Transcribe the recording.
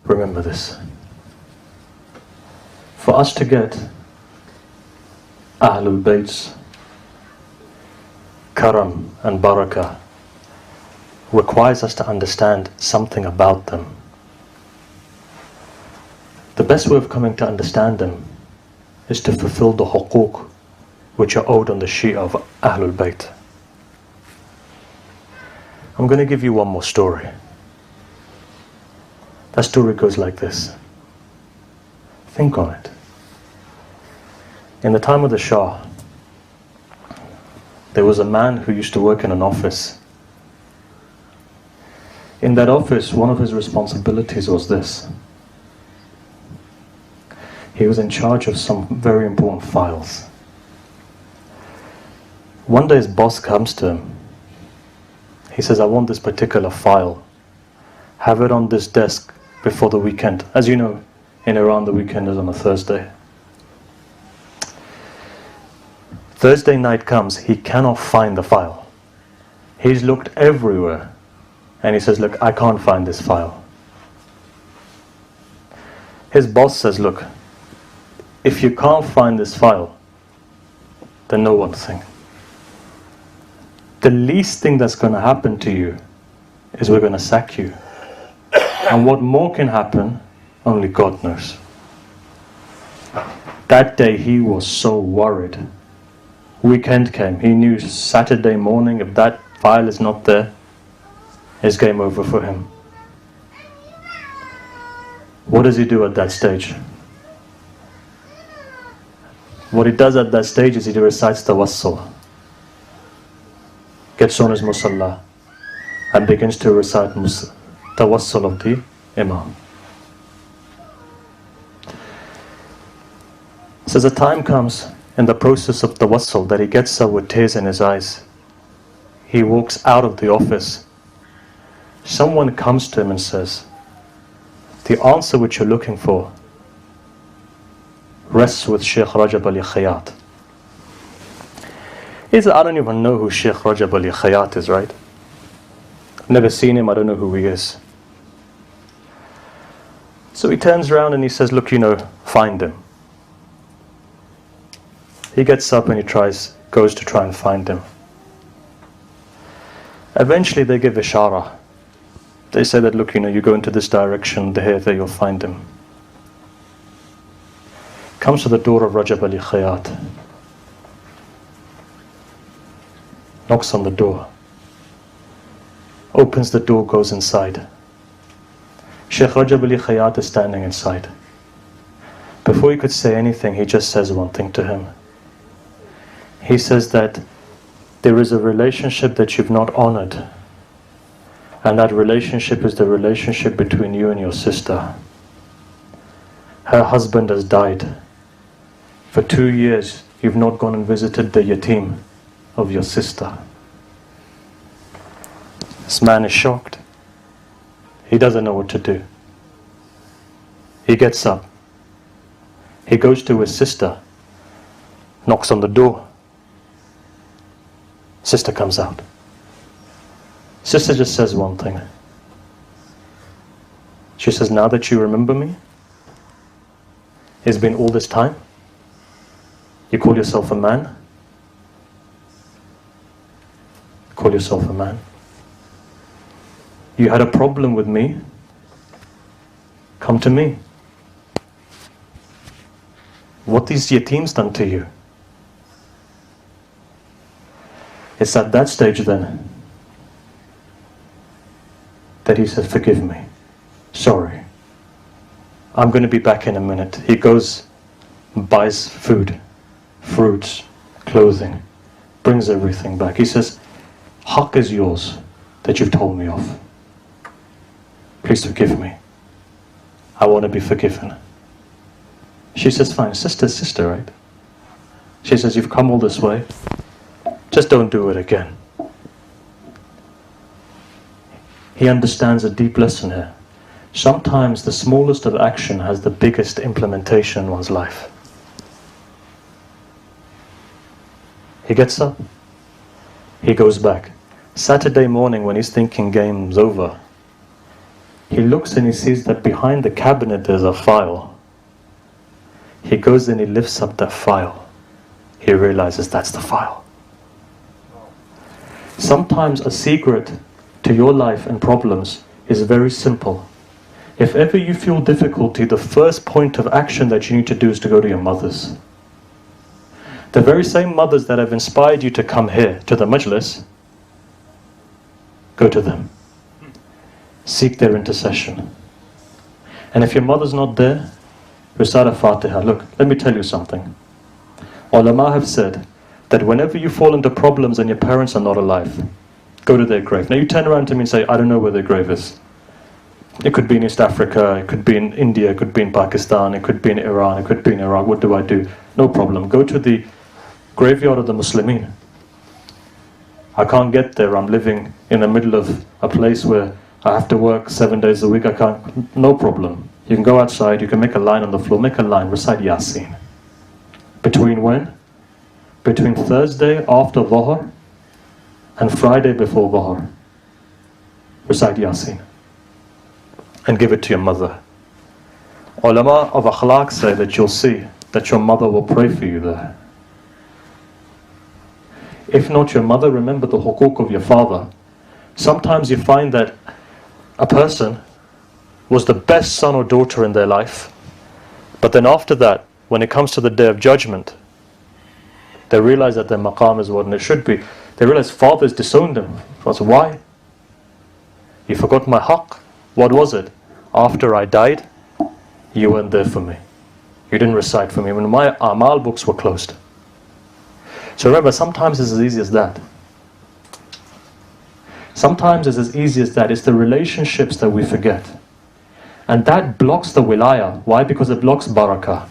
remember this. For us to get Ahlul Bayt's karam and barakah requires us to understand something about them. The best way of coming to understand them is to fulfill the huquq which are owed on the Shia of Ahlul Bayt. I'm going to give you one more story. That story goes like this. Think on it. In the time of the Shah, there was a man who used to work in an office. In that office, one of his responsibilities was this. He was in charge of some very important files. One day his boss comes to him. He says, I want this particular file. Have it on this desk before the weekend. As you know, in Iran the weekend is on a Thursday. Thursday night comes, he cannot find the file. He's looked everywhere. And he says, look, I can't find this file. His boss says, look, if you can't find this file, then know one thing. The least thing that's going to happen to you is we're going to sack you. And what more can happen, only God knows. That day he was so worried. Weekend came. He knew Saturday morning, if that file is not there, it's game over for him. What does he do at that stage? What he does at that stage is he recites tawassul. Gets on his musalla and begins to recite tawassul of the Imam. So the time comes in the process of tawassul that he gets up with tears in his eyes. He walks out of the office. Someone comes to him and says, the answer which you're looking for rests with Sheikh Rajab Ali Khayat. I don't even know who Sheikh Rajab Ali Khayat is, right? I've never seen him, I don't know who he is. So he turns around and he says, look, find him. He gets up and he goes to try and find him. Eventually they give ishara. They say that, look, you go into this direction, there you'll find him. Comes to the door of Rajab Ali Khayat. Knocks on the door. Opens the door, goes inside. Sheikh Rajab Ali Khayat is standing inside. Before he could say anything, he just says one thing to him. He says that there is a relationship that you've not honored. And that relationship is the relationship between you and your sister. Her husband has died. For 2 years, you've not gone and visited the yatim of your sister. This man is shocked. He doesn't know what to do. He gets up. He goes to his sister, knocks on the door. Sister comes out. Sister just says one thing. She says, now that you remember me, it's been all this time. You call yourself a man? Call yourself a man. You had a problem with me? Come to me. What these yatims done to you? It's at that stage then that he said, forgive me. Sorry. I'm going to be back in a minute. He goes, buys food, fruits, clothing, brings everything back. He says, haqq is yours that you've told me of. Please forgive me. I want to be forgiven. She says, fine, sister's sister, right? She says, you've come all this way. Just don't do it again. He understands a deep lesson here. Sometimes the smallest of action has the biggest implementation in one's life. He gets up. He goes back. Saturday morning when he's thinking game's over, He looks and he sees that behind the cabinet there's a file. He goes and he lifts up that file. He realizes that's the file. Sometimes a secret to your life and problems is very simple. If ever you feel difficulty, the first point of action that you need to do is to go to your mothers. The very same mothers that have inspired you to come here, to the majlis, go to them. Seek their intercession. And if your mother's not there, recite a Fatiha. Look, let me tell you something. Ulama have said that whenever you fall into problems and your parents are not alive, go to their grave. Now you turn around to me and say, I don't know where their grave is. It could be in East Africa, it could be in India, it could be in Pakistan, it could be in Iran, it could be in Iraq. What do I do? No problem. Go to the graveyard of the Muslimin. I can't get there. I'm living in the middle of a place where I have to work 7 days a week. I can't. No problem. You can go outside, you can make a line on the floor, make a line, recite Yasin. Between when? Between Thursday after Dhuhr and Friday before Dhuhr. Recite Yasin. And give it to your mother. Ulama of akhlaq say that you'll see that your mother will pray for you there. If not your mother, remember the hukuk of your father. Sometimes you find that a person was the best son or daughter in their life, but then after that, when it comes to the day of judgment, they realize that their maqam is what it should be. They realize fathers disowned them. So why? You forgot my haqq. What was it? After I died, you weren't there for me. You didn't recite for me when my amal books were closed. So remember, sometimes it's as easy as that. Sometimes it's as easy as that. It's the relationships that we forget. And that blocks the wilayah. Why? Because it blocks barakah.